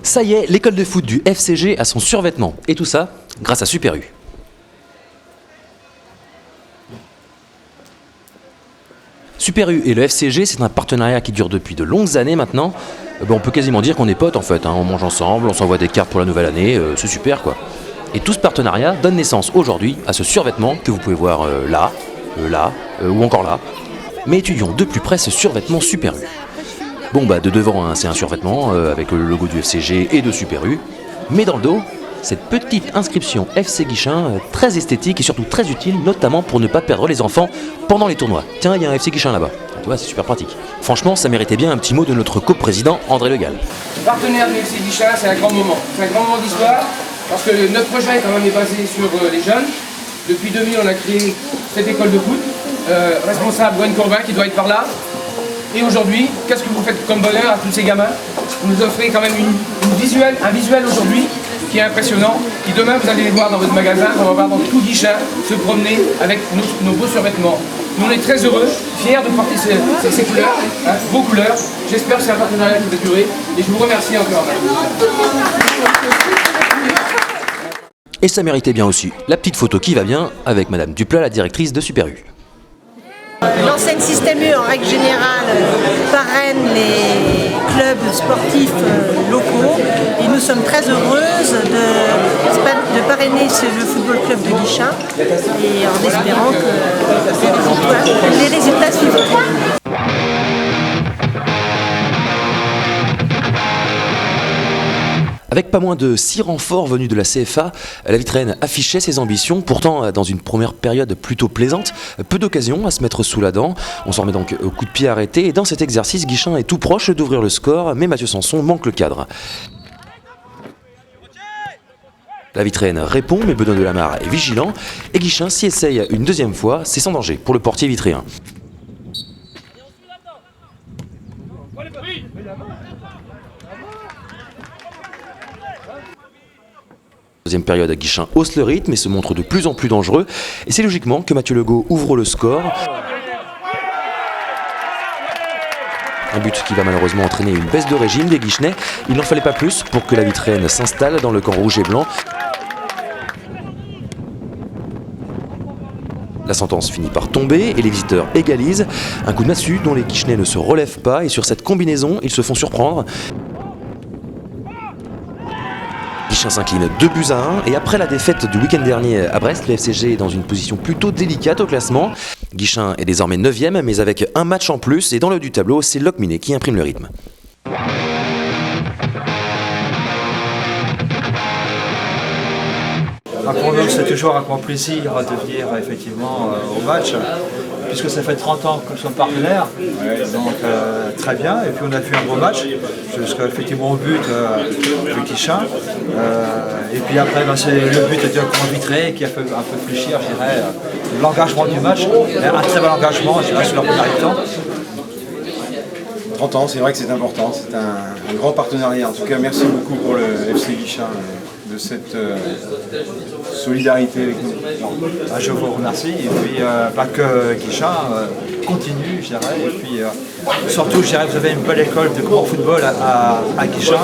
Ça y est, l'école de foot du FCG a son survêtement. Et tout ça, grâce à Super U. Super U et le FCG, c'est un partenariat qui dure depuis de longues années maintenant. On peut quasiment dire qu'on est potes en fait, hein. On mange ensemble, on s'envoie des cartes pour la nouvelle année, c'est super quoi. Et tout ce partenariat donne naissance aujourd'hui à ce survêtement que vous pouvez voir là, ou encore là. Mais étudions de plus près ce survêtement Super U. De devant, hein, c'est un survêtement avec le logo du FCG et de Super U. Mais dans le dos, cette petite inscription FC Guichen, très esthétique et surtout très utile, notamment pour ne pas perdre les enfants pendant les tournois. Tiens, il y a un FC Guichen là-bas. Tu vois, c'est super pratique. Franchement, ça méritait bien un petit mot de notre coprésident André Le Gall. Partenaire du FC Guichen, c'est un grand moment. C'est un grand moment d'histoire parce que notre projet quand même est basé sur les jeunes. Depuis 2000, on a créé cette école de foot. Responsable Gwen Courbin qui doit être par là. Et aujourd'hui, qu'est-ce que vous faites comme bonheur à tous ces gamins? Vous nous offrez quand même un visuel aujourd'hui qui est impressionnant, qui demain vous allez les voir dans votre magasin, on va voir dans tout Guichen se promener avec nos beaux survêtements. Nous on est très heureux, fiers de porter ces couleurs, hein, vos couleurs. J'espère que c'est un partenariat qui va durer et je vous remercie encore. Et ça méritait bien aussi la petite photo qui va bien avec Madame Duplat, la directrice de Super U. L'enseigne Système U, en règle générale, parraine les clubs sportifs locaux et nous sommes très heureuses de parrainer le football club de Guichen et en espérant que les résultats suivront. Avec pas moins de 6 renforts venus de la CFA, la Vitraine affichait ses ambitions, pourtant dans une première période plutôt plaisante, peu d'occasions à se mettre sous la dent. On s'en remet donc au coup de pied arrêté et dans cet exercice, Guichen est tout proche d'ouvrir le score, mais Mathieu Sanson manque le cadre. La Vitraine répond, mais Benoît Delamarre est vigilant, et Guichen s'y essaye une deuxième fois, c'est sans danger pour le portier vitréen. Deuxième période, Guichen hausse le rythme et se montre de plus en plus dangereux. Et c'est logiquement que Mathieu Legault ouvre le score. Un but qui va malheureusement entraîner une baisse de régime des Guichenais. Il n'en fallait pas plus pour que la Vitraine s'installe dans le camp rouge et blanc. La sentence finit par tomber et les visiteurs égalisent. Un coup de massue dont les Guichenais ne se relèvent pas et sur cette combinaison, ils se font surprendre. Guichen s'incline 2-1 et après la défaite du week-end dernier à Brest, le FCG est dans une position plutôt délicate au classement. Guichen est désormais 9e mais avec un match en plus et dans le haut du tableau, c'est Locminé qui imprime le rythme. Pour nous, c'est toujours un grand plaisir de venir effectivement au match, puisque ça fait 30 ans que nous sommes partenaires, donc très bien. Et puis on a fait un beau match, jusqu'à effectivement au but de Guichen. Et puis après, c'est le but de Grand Vitré qui a fait un peu fléchir, je dirais, l'engagement du match. Un très bel engagement, je dirais, sur leur première temps. 30 ans, c'est vrai que c'est important, c'est un grand partenariat. En tout cas, merci beaucoup pour le FC Guichen de cette solidarité avec nous. Je vous remercie et puis que Guichen continue, je dirais, et puis surtout, je dirais, vous avez une belle école de grand football à Guichen,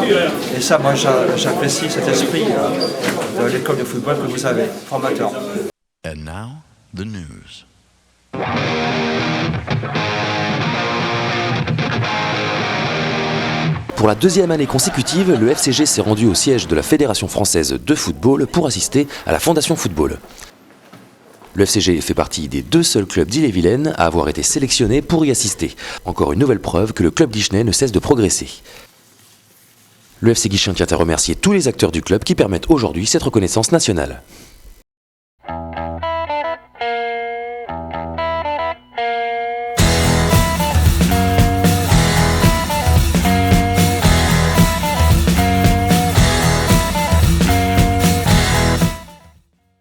et ça, moi, j'apprécie cet esprit de l'école de football que vous avez, formateur. And now, the news. Pour la deuxième année consécutive, le FCG s'est rendu au siège de la Fédération française de football pour assister à la Fondation Football. Le FCG fait partie des 2 seuls clubs d'Ille-et-Vilaine à avoir été sélectionnés pour y assister. Encore une nouvelle preuve que le club guichenais ne cesse de progresser. Le FC Guichen tient à remercier tous les acteurs du club qui permettent aujourd'hui cette reconnaissance nationale.